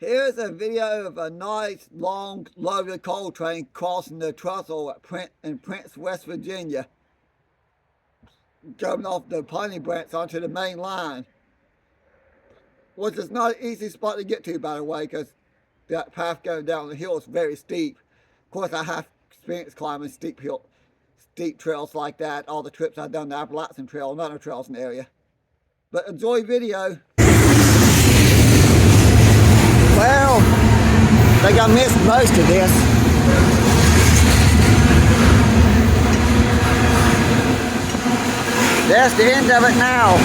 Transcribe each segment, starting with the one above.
Here's a video of a nice, long, loaded coal train crossing the trestle in Prince, West Virginia, coming off the Piney Branch onto the main line, which is not an easy spot to get to, by the way, because that path going down the hill is very steep. Of course, I have experience climbing steep trails like that. All the trips I've done, the Appalachian Trail and other trails in the area. But enjoy video. Well, I think I missed most of this. That's the end of it now.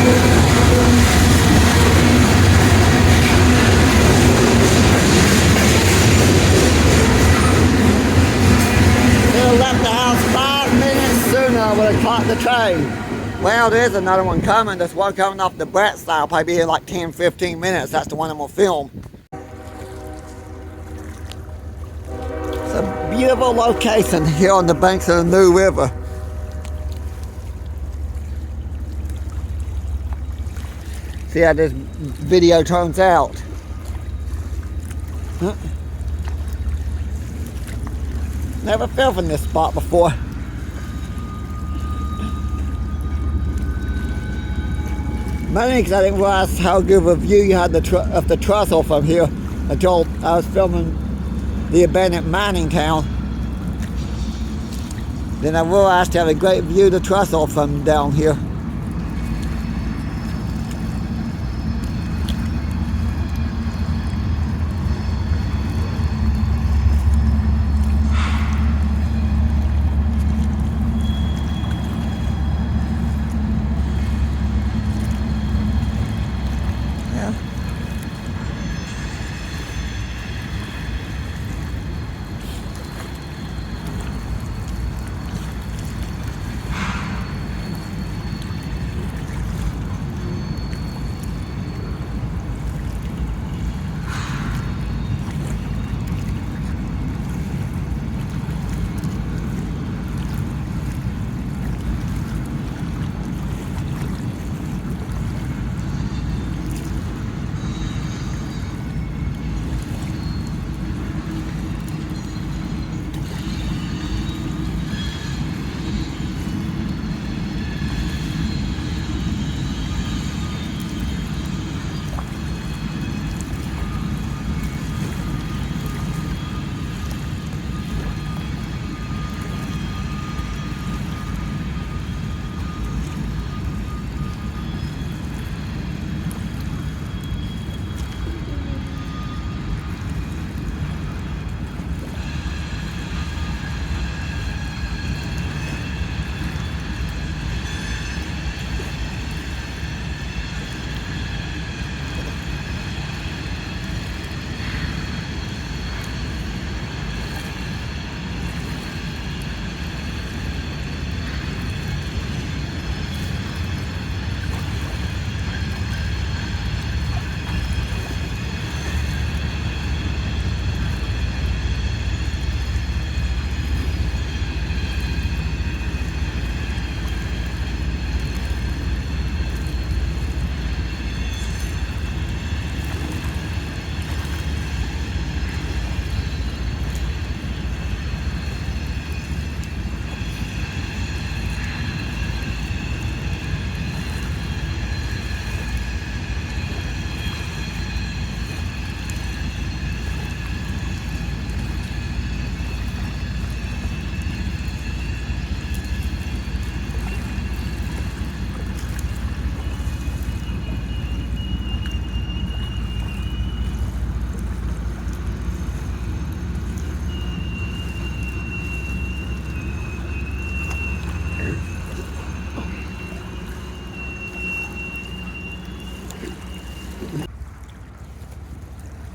Should have left the house 5 minutes sooner. I would have caught the train. Well, there's another one coming. There's one coming off the Brett side. I'll probably be here like 10-15 minutes. That's the one I'm going to film. It's a beautiful location here on the banks of the New River. See how this video turns out. Never filmed in this spot before. Mainly because I didn't realize how good of a view you had of the trestle from here until I was filming the abandoned mining town. Then I realized I had a great view of the trestle from down here.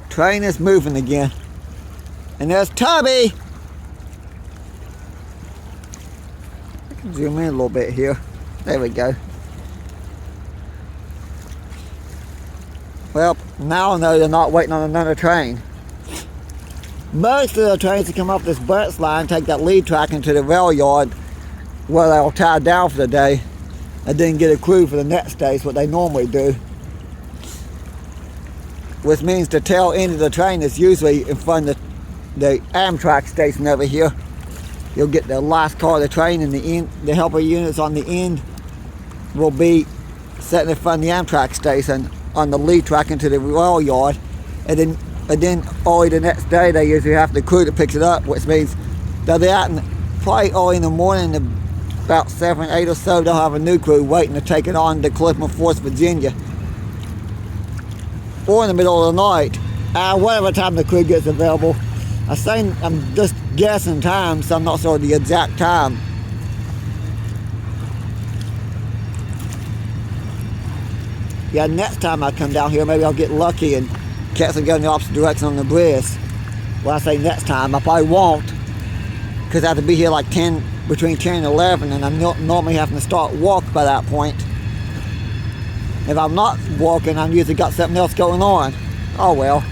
Train is moving again. And there's Tubby! I can zoom in a little bit here. There we go. Well, now I know they're not waiting on another train. Most of the trains that come off this Brett's line take that lead track into the rail yard where they'll tie down for the day and then get a crew for the next day. Is what they normally do. which means the tail end of the train is usually in front of the Amtrak station over here. You'll get the last car of the train, and the helper units on the end will be sitting in front of the Amtrak station on the lead track into the rail yard. And then early the next day, they usually have the crew that picks it up, which means they'll be out probably early in the morning, about 7, 8 or so, they'll have a new crew waiting to take it on to Clifton Force, Virginia. Or in the middle of the night, whatever time the crew gets available. I'm just guessing time, so I'm not sure the exact time. Yeah, next time I come down here, maybe I'll get lucky and catch them going the opposite direction on the bridge. When I say next time, I probably won't, because I have to be here like between 10 and 11, and I'm normally having to start walk by that point. If I'm not walking, I've usually got something else going on. Oh well.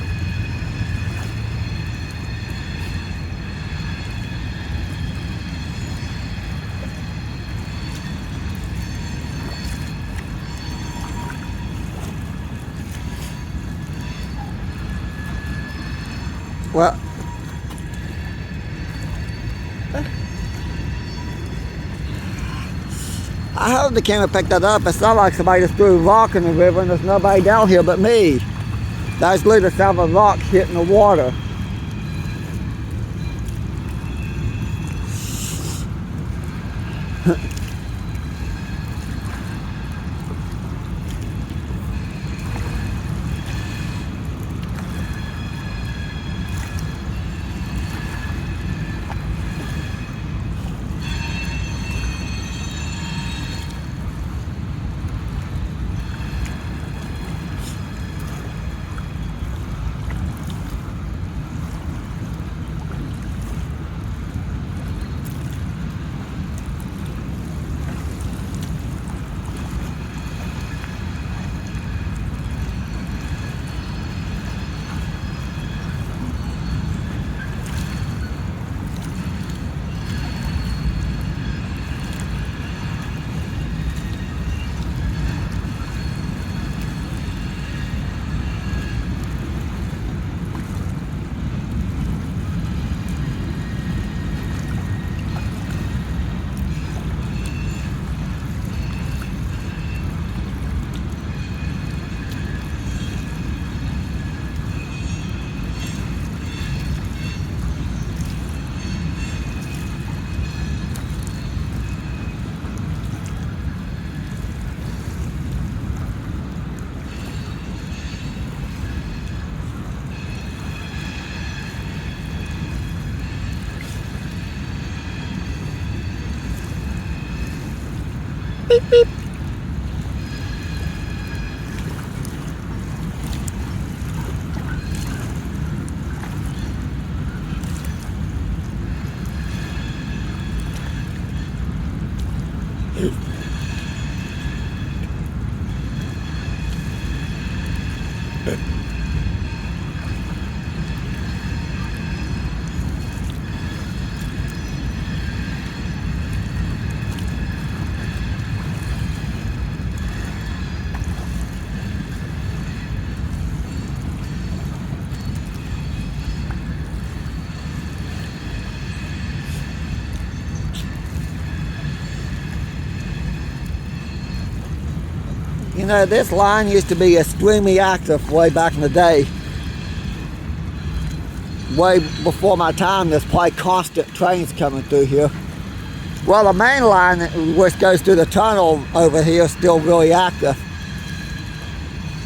Well, I hope the camera picked that up. It's not like somebody just threw a rock in the river and there's nobody down here but me. That's literally the sound of a rock hitting the water. Beep, beep. You know, this line used to be extremely active way back in the day. Way before my time, there's probably constant trains coming through here. Well, the main line, which goes through the tunnel over here, is still really active.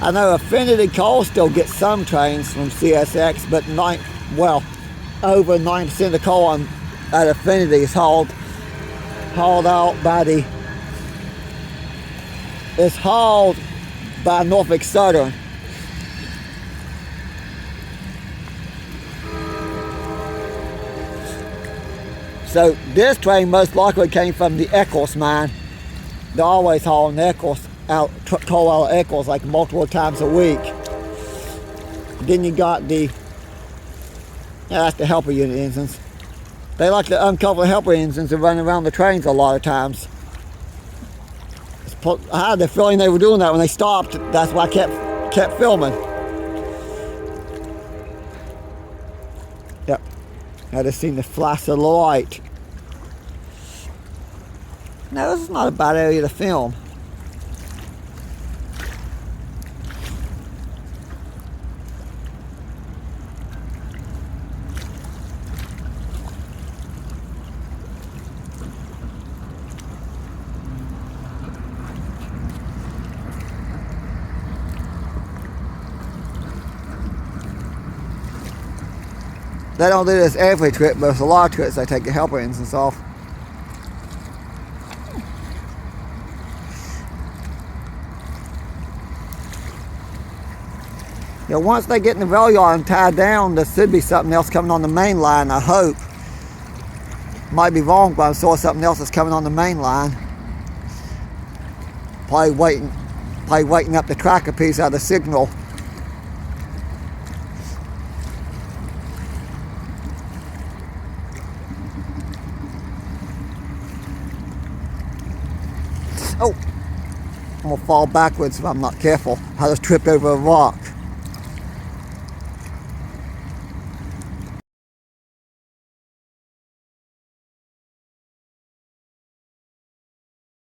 I know Affinity Coal still gets some trains from CSX, but over 90% of the coal at Affinity is hauled out by it's hauled by Norfolk Southern. So this train most likely came from the Eccles mine. They're always hauling coal out of Eccles like multiple times a week. Then you got that's the helper unit engines. They like to uncover the helper engines and run around the trains a lot of times. I had the feeling they were doing that when they stopped. That's why I kept filming. Yep. I just seen the flash of the light. No, this is not a bad area to film. They don't do this every trip, but there's a lot of trips they take the helper engines off. You know, once they get in the rail yard and tied down, there should be something else coming on the main line, I hope. Might be wrong, but I saw something else that's coming on the main line. Probably waiting up the tracker piece out of the signal. Oh, I'm gonna fall backwards if I'm not careful. I just tripped over a rock.